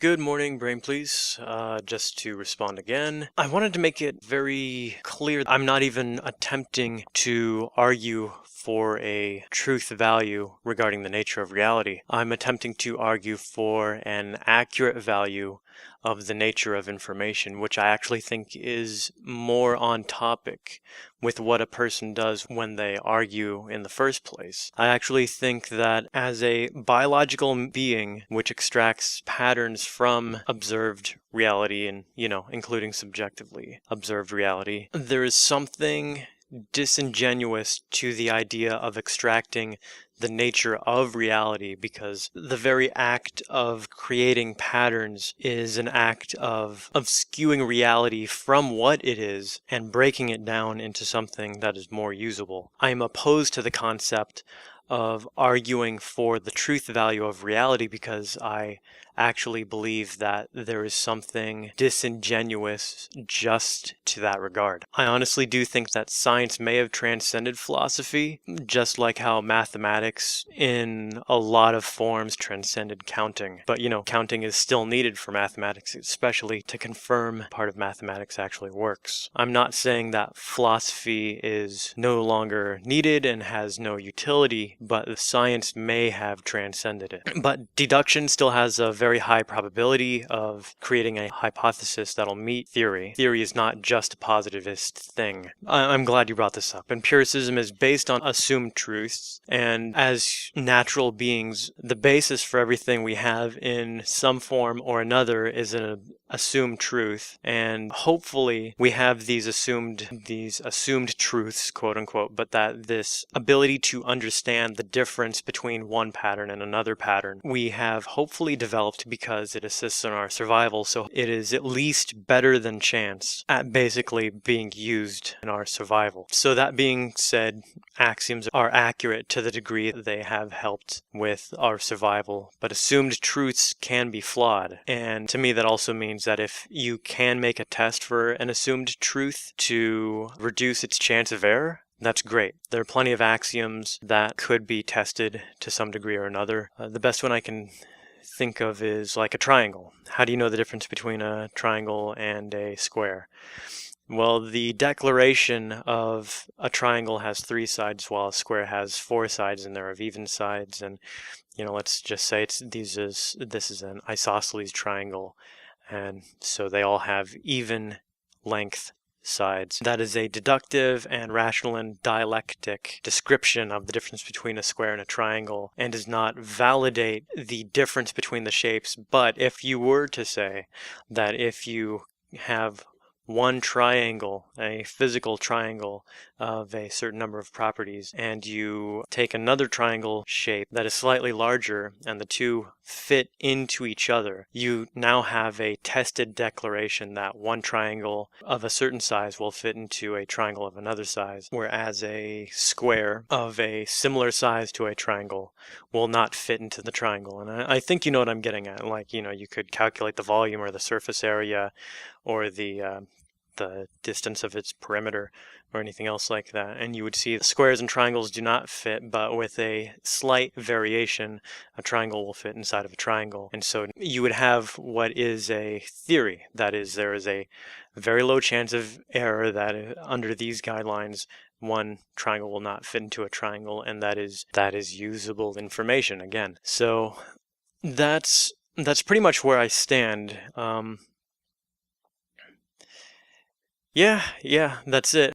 Good morning, Brain Please. Just to respond again, I wanted to make it very clear I'm not even attempting to argue for a truth value regarding the nature of reality. I'm attempting to argue for an accurate value of the nature of information, which I actually think is more on topic with what a person does when they argue in the first place. I actually think that as a biological being which extracts patterns from observed reality and, including subjectively observed reality, there is something disingenuous to the idea of extracting the nature of reality, because the very act of creating patterns is an act of skewing reality from what it is and breaking it down into something that is more usable. I am opposed to the concept of arguing for the truth value of reality because I actually believe that there is something disingenuous just to that regard. I honestly do think that science may have transcended philosophy, just like how mathematics in a lot of forms transcended counting. But counting is still needed for mathematics, especially to confirm part of mathematics actually works. I'm not saying that philosophy is no longer needed and has no utility, but the science may have transcended it. But deduction still has a very high probability of creating a hypothesis that'll meet theory. Theory is not just a positivist thing. I'm glad you brought this up. Empiricism is based on assumed truths, and as natural beings, the basis for everything we have in some form or another is an assumed truth, and hopefully we have these assumed truths, quote unquote, but that this ability to understand the difference between one pattern and another pattern we have hopefully developed because it assists in our survival, so it is at least better than chance at basically being used in our survival. So that being said, axioms are accurate to the degree that they have helped with our survival, but assumed truths can be flawed, and to me that also means that if you can make a test for an assumed truth to reduce its chance of error, that's great. There are plenty of axioms that could be tested to some degree or another. The best one I can think of is like a triangle. How do you know the difference between a triangle and a square? Well, the declaration of a triangle has 3 sides while a square has 4 sides, and they're of even sides. And let's just say this is an isosceles triangle, and so they all have even length sides. That is a deductive and rational and dialectic description of the difference between a square and a triangle, and does not validate the difference between the shapes. But if you were to say that if you have one triangle, a physical triangle of a certain number of properties, and you take another triangle shape that is slightly larger and the two fit into each other, you now have a tested declaration that one triangle of a certain size will fit into a triangle of another size, whereas a square of a similar size to a triangle will not fit into the triangle. And I think you know what I'm getting at. Like, you could calculate the volume or the surface area or the distance of its perimeter or anything else like that, and you would see squares and triangles do not fit, but with a slight variation a triangle will fit inside of a triangle. And so you would have what is a theory, that is, there is a very low chance of error that under these guidelines one triangle will not fit into a triangle, and that is usable information again. So that's pretty much where I stand. Yeah, that's it.